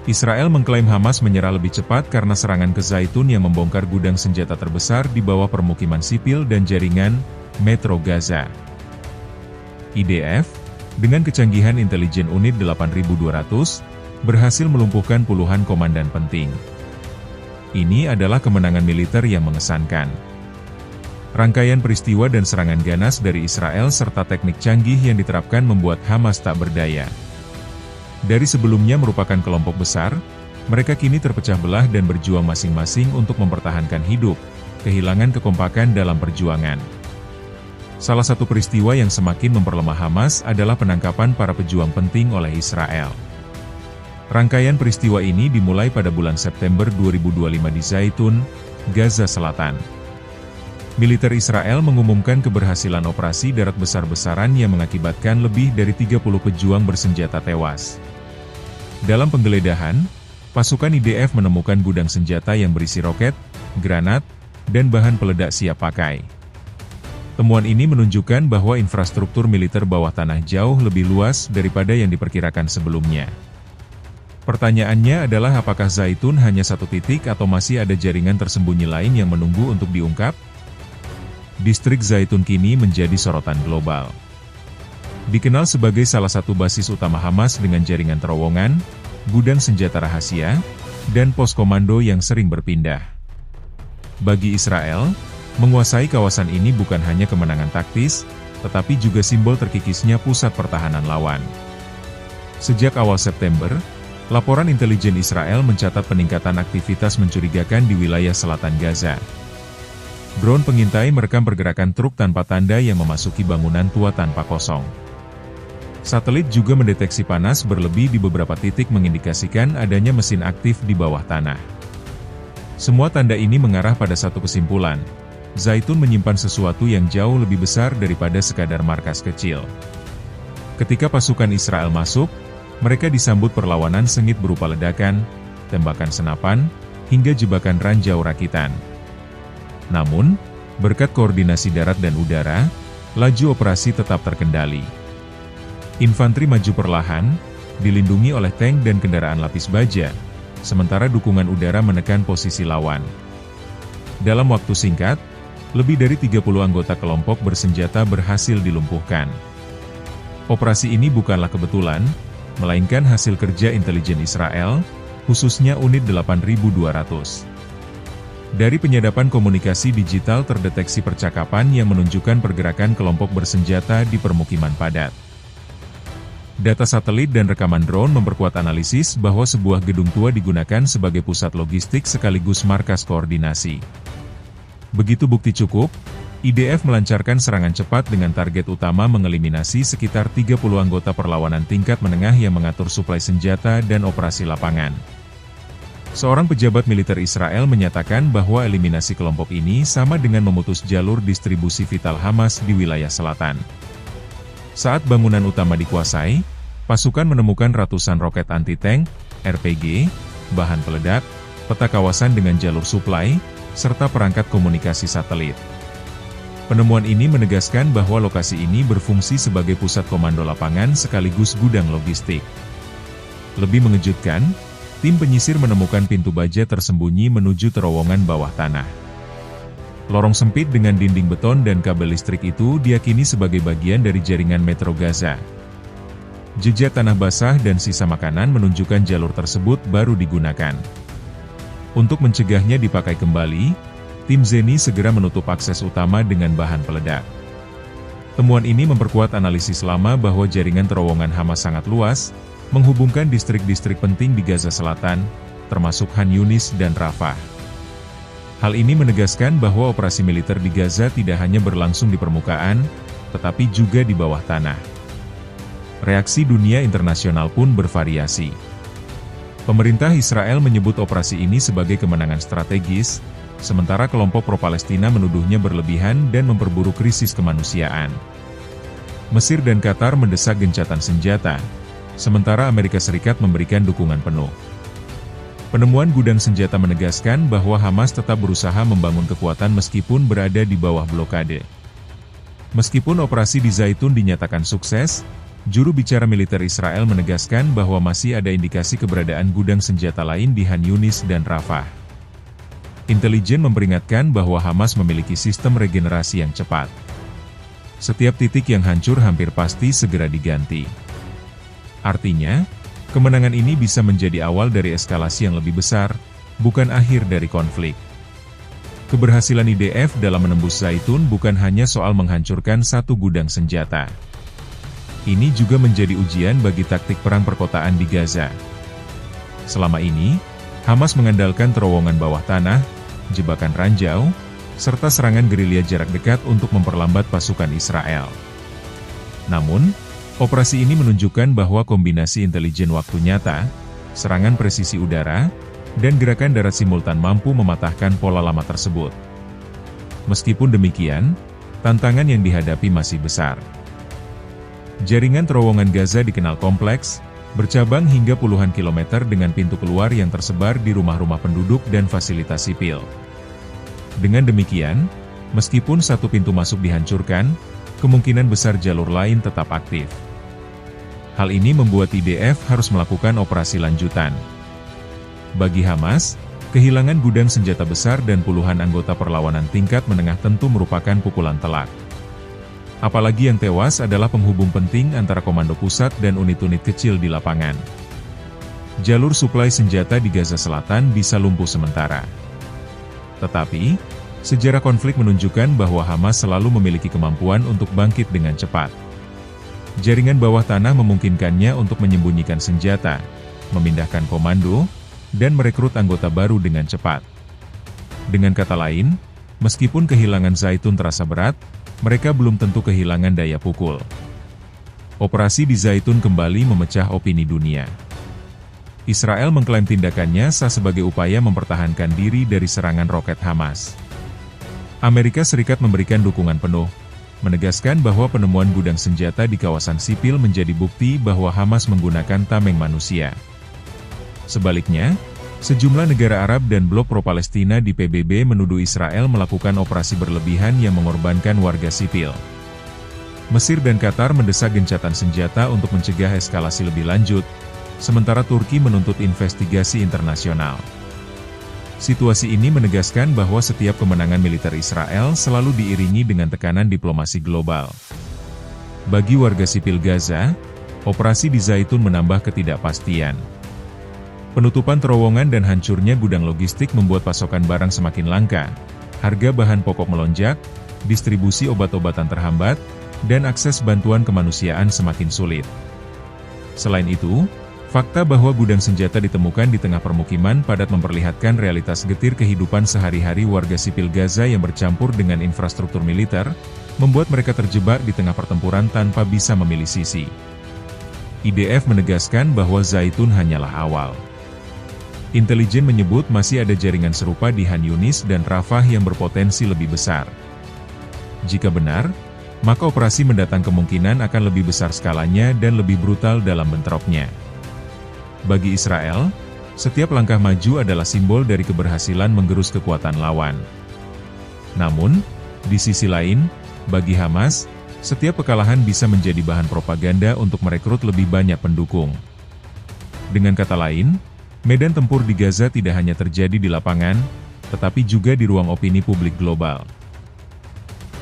Israel mengklaim Hamas menyerah lebih cepat karena serangan ke Zaitun yang membongkar gudang senjata terbesar di bawah permukiman sipil dan jaringan Metro Gaza. IDF, dengan kecanggihan intelijen unit 8200, berhasil melumpuhkan puluhan komandan penting. Ini adalah kemenangan militer yang mengesankan. Rangkaian peristiwa dan serangan ganas dari Israel serta teknik canggih yang diterapkan membuat Hamas tak berdaya. Dari sebelumnya merupakan kelompok besar, mereka kini terpecah belah dan berjuang masing-masing untuk mempertahankan hidup, kehilangan kekompakan dalam perjuangan. Salah satu peristiwa yang semakin memperlemah Hamas adalah penangkapan para pejuang penting oleh Israel. Rangkaian peristiwa ini dimulai pada bulan September 2025 di Zaitun, Gaza Selatan. Militer Israel mengumumkan keberhasilan operasi darat besar-besaran yang mengakibatkan lebih dari 30 pejuang bersenjata tewas. Dalam penggeledahan, pasukan IDF menemukan gudang senjata yang berisi roket, granat, dan bahan peledak siap pakai. Temuan ini menunjukkan bahwa infrastruktur militer bawah tanah jauh lebih luas daripada yang diperkirakan sebelumnya. Pertanyaannya adalah apakah Zaitun hanya satu titik atau masih ada jaringan tersembunyi lain yang menunggu untuk diungkap? Distrik Zaitun kini menjadi sorotan global. Dikenal sebagai salah satu basis utama Hamas dengan jaringan terowongan, gudang senjata rahasia, dan pos komando yang sering berpindah. Bagi Israel, menguasai kawasan ini bukan hanya kemenangan taktis, tetapi juga simbol terkikisnya pusat pertahanan lawan. Sejak awal September, laporan intelijen Israel mencatat peningkatan aktivitas mencurigakan di wilayah selatan Gaza. Drone pengintai merekam pergerakan truk tanpa tanda yang memasuki bangunan tua tanpa kosong. Satelit juga mendeteksi panas berlebih di beberapa titik mengindikasikan adanya mesin aktif di bawah tanah. Semua tanda ini mengarah pada satu kesimpulan: Zaitun menyimpan sesuatu yang jauh lebih besar daripada sekadar markas kecil. Ketika pasukan Israel masuk, mereka disambut perlawanan sengit berupa ledakan, tembakan senapan, hingga jebakan ranjau rakitan. Namun, berkat koordinasi darat dan udara, laju operasi tetap terkendali. Infanteri maju perlahan, dilindungi oleh tank dan kendaraan lapis baja, sementara dukungan udara menekan posisi lawan. Dalam waktu singkat, lebih dari 30 anggota kelompok bersenjata berhasil dilumpuhkan. Operasi ini bukanlah kebetulan, melainkan hasil kerja intelijen Israel, khususnya unit 8200. Dari penyadapan komunikasi digital terdeteksi percakapan yang menunjukkan pergerakan kelompok bersenjata di permukiman padat. Data satelit dan rekaman drone memperkuat analisis bahwa sebuah gedung tua digunakan sebagai pusat logistik sekaligus markas koordinasi. Begitu bukti cukup, IDF melancarkan serangan cepat dengan target utama mengeliminasi sekitar 30 anggota perlawanan tingkat menengah yang mengatur suplai senjata dan operasi lapangan. Seorang pejabat militer Israel menyatakan bahwa eliminasi kelompok ini sama dengan memutus jalur distribusi vital Hamas di wilayah selatan. Saat bangunan utama dikuasai, pasukan menemukan ratusan roket anti-tank, RPG, bahan peledak, peta kawasan dengan jalur suplai, serta perangkat komunikasi satelit. Penemuan ini menegaskan bahwa lokasi ini berfungsi sebagai pusat komando lapangan sekaligus gudang logistik. Lebih mengejutkan, tim penyisir menemukan pintu baja tersembunyi menuju terowongan bawah tanah. Lorong sempit dengan dinding beton dan kabel listrik itu diyakini sebagai bagian dari jaringan Metro Gaza. Jejak tanah basah dan sisa makanan menunjukkan jalur tersebut baru digunakan. Untuk mencegahnya dipakai kembali, tim Zeni segera menutup akses utama dengan bahan peledak. Temuan ini memperkuat analisis lama bahwa jaringan terowongan Hamas sangat luas, menghubungkan distrik-distrik penting di Gaza Selatan, termasuk Khan Yunis dan Rafah. Hal ini menegaskan bahwa operasi militer di Gaza tidak hanya berlangsung di permukaan, tetapi juga di bawah tanah. Reaksi dunia internasional pun bervariasi. Pemerintah Israel menyebut operasi ini sebagai kemenangan strategis, sementara kelompok pro-Palestina menuduhnya berlebihan dan memperburuk krisis kemanusiaan. Mesir dan Qatar mendesak gencatan senjata, sementara Amerika Serikat memberikan dukungan penuh. Penemuan gudang senjata menegaskan bahwa Hamas tetap berusaha membangun kekuatan meskipun berada di bawah blokade. Meskipun operasi di Zaitun dinyatakan sukses, juru bicara militer Israel menegaskan bahwa masih ada indikasi keberadaan gudang senjata lain di Khan Yunis dan Rafah. Intelijen memperingatkan bahwa Hamas memiliki sistem regenerasi yang cepat. Setiap titik yang hancur hampir pasti segera diganti. Artinya, kemenangan ini bisa menjadi awal dari eskalasi yang lebih besar, bukan akhir dari konflik. Keberhasilan IDF dalam menembus Zaitun bukan hanya soal menghancurkan satu gudang senjata. Ini juga menjadi ujian bagi taktik perang perkotaan di Gaza. Selama ini, Hamas mengandalkan terowongan bawah tanah, jebakan ranjau, serta serangan gerilya jarak dekat untuk memperlambat pasukan Israel. Namun, operasi ini menunjukkan bahwa kombinasi intelijen waktu nyata, serangan presisi udara, dan gerakan darat simultan mampu mematahkan pola lama tersebut. Meskipun demikian, tantangan yang dihadapi masih besar. Jaringan terowongan Gaza dikenal kompleks, bercabang hingga puluhan kilometer dengan pintu keluar yang tersebar di rumah-rumah penduduk dan fasilitas sipil. Dengan demikian, meskipun satu pintu masuk dihancurkan, kemungkinan besar jalur lain tetap aktif. Hal ini membuat IDF harus melakukan operasi lanjutan. Bagi Hamas, kehilangan gudang senjata besar dan puluhan anggota perlawanan tingkat menengah tentu merupakan pukulan telak. Apalagi yang tewas adalah penghubung penting antara komando pusat dan unit-unit kecil di lapangan. Jalur suplai senjata di Gaza Selatan bisa lumpuh sementara. Tetapi, sejarah konflik menunjukkan bahwa Hamas selalu memiliki kemampuan untuk bangkit dengan cepat. Jaringan bawah tanah memungkinkannya untuk menyembunyikan senjata, memindahkan komando, dan merekrut anggota baru dengan cepat. Dengan kata lain, meskipun kehilangan Zaitun terasa berat, mereka belum tentu kehilangan daya pukul. Operasi di Zaitun kembali memecah opini dunia. Israel mengklaim tindakannya sah sebagai upaya mempertahankan diri dari serangan roket Hamas. Amerika Serikat memberikan dukungan penuh, menegaskan bahwa penemuan gudang senjata di kawasan sipil menjadi bukti bahwa Hamas menggunakan tameng manusia. Sebaliknya, sejumlah negara Arab dan blok pro-Palestina di PBB menuduh Israel melakukan operasi berlebihan yang mengorbankan warga sipil. Mesir dan Qatar mendesak gencatan senjata untuk mencegah eskalasi lebih lanjut, sementara Turki menuntut investigasi internasional. Situasi ini menegaskan bahwa setiap kemenangan militer Israel selalu diiringi dengan tekanan diplomasi global. Bagi warga sipil Gaza, operasi di Zaitun menambah ketidakpastian. Penutupan terowongan dan hancurnya gudang logistik membuat pasokan barang semakin langka, harga bahan pokok melonjak, distribusi obat-obatan terhambat, dan akses bantuan kemanusiaan semakin sulit. Selain itu, fakta bahwa gudang senjata ditemukan di tengah permukiman padat memperlihatkan realitas getir kehidupan sehari-hari warga sipil Gaza yang bercampur dengan infrastruktur militer, membuat mereka terjebak di tengah pertempuran tanpa bisa memilih sisi. IDF menegaskan bahwa Zaitun hanyalah awal. Intelijen menyebut masih ada jaringan serupa di Khan Yunis dan Rafah yang berpotensi lebih besar. Jika benar, maka operasi mendatang kemungkinan akan lebih besar skalanya dan lebih brutal dalam bentroknya. Bagi Israel, setiap langkah maju adalah simbol dari keberhasilan menggerus kekuatan lawan. Namun, di sisi lain, bagi Hamas, setiap kekalahan bisa menjadi bahan propaganda untuk merekrut lebih banyak pendukung. Dengan kata lain, medan tempur di Gaza tidak hanya terjadi di lapangan, tetapi juga di ruang opini publik global.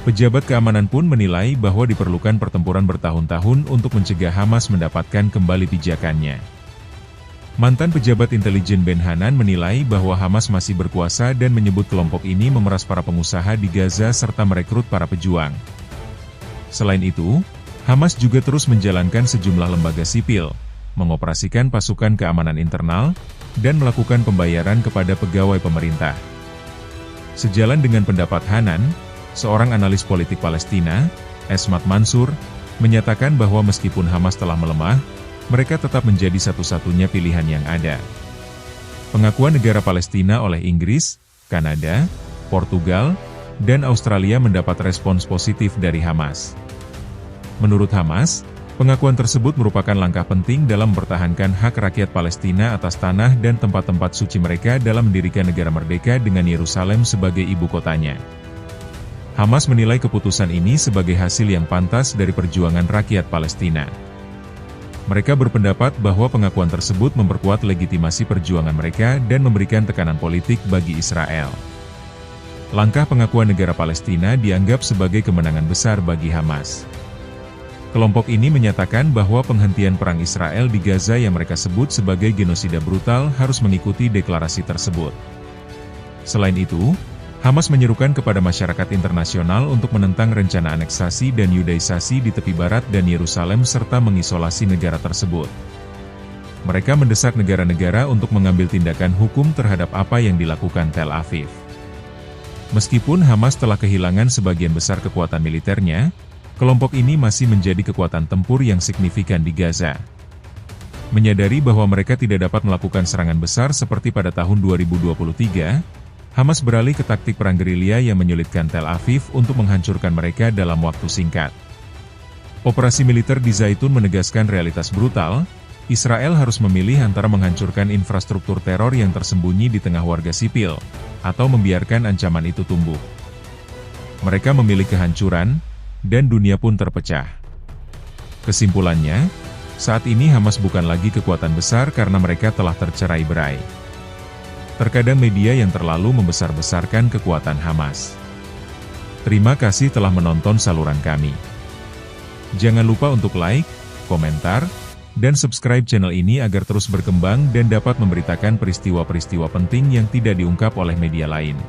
Pejabat keamanan pun menilai bahwa diperlukan pertempuran bertahun-tahun untuk mencegah Hamas mendapatkan kembali pijakannya. Mantan pejabat intelijen Ben Hanan menilai bahwa Hamas masih berkuasa dan menyebut kelompok ini memeras para pengusaha di Gaza serta merekrut para pejuang. Selain itu, Hamas juga terus menjalankan sejumlah lembaga sipil, mengoperasikan pasukan keamanan internal, dan melakukan pembayaran kepada pegawai pemerintah. Sejalan dengan pendapat Hanan, seorang analis politik Palestina, Esmat Mansur, menyatakan bahwa meskipun Hamas telah melemah, mereka tetap menjadi satu-satunya pilihan yang ada. Pengakuan negara Palestina oleh Inggris, Kanada, Portugal, dan Australia mendapat respons positif dari Hamas. Menurut Hamas, pengakuan tersebut merupakan langkah penting dalam mempertahankan hak rakyat Palestina atas tanah dan tempat-tempat suci mereka dalam mendirikan negara merdeka dengan Yerusalem sebagai ibu kotanya. Hamas menilai keputusan ini sebagai hasil yang pantas dari perjuangan rakyat Palestina. Mereka berpendapat bahwa pengakuan tersebut memperkuat legitimasi perjuangan mereka dan memberikan tekanan politik bagi Israel. Langkah pengakuan negara Palestina dianggap sebagai kemenangan besar bagi Hamas. Kelompok ini menyatakan bahwa penghentian perang Israel di Gaza yang mereka sebut sebagai genosida brutal harus mengikuti deklarasi tersebut. Selain itu, Hamas menyerukan kepada masyarakat internasional untuk menentang rencana aneksasi dan yudaisasi di tepi barat dan Yerusalem serta mengisolasi negara tersebut. Mereka mendesak negara-negara untuk mengambil tindakan hukum terhadap apa yang dilakukan Tel Aviv. Meskipun Hamas telah kehilangan sebagian besar kekuatan militernya, kelompok ini masih menjadi kekuatan tempur yang signifikan di Gaza. Menyadari bahwa mereka tidak dapat melakukan serangan besar seperti pada tahun 2023, Hamas beralih ke taktik perang gerilya yang menyulitkan Tel Aviv untuk menghancurkan mereka dalam waktu singkat. Operasi militer di Zaitun menegaskan realitas brutal, Israel harus memilih antara menghancurkan infrastruktur teror yang tersembunyi di tengah warga sipil, atau membiarkan ancaman itu tumbuh. Mereka memilih kehancuran, dan dunia pun terpecah. Kesimpulannya, saat ini Hamas bukan lagi kekuatan besar karena mereka telah tercerai-berai. Terkadang media yang terlalu membesar-besarkan kekuatan Hamas. Terima kasih telah menonton saluran kami. Jangan lupa untuk like, komentar, dan subscribe channel ini agar terus berkembang dan dapat memberitakan peristiwa-peristiwa penting yang tidak diungkap oleh media lain.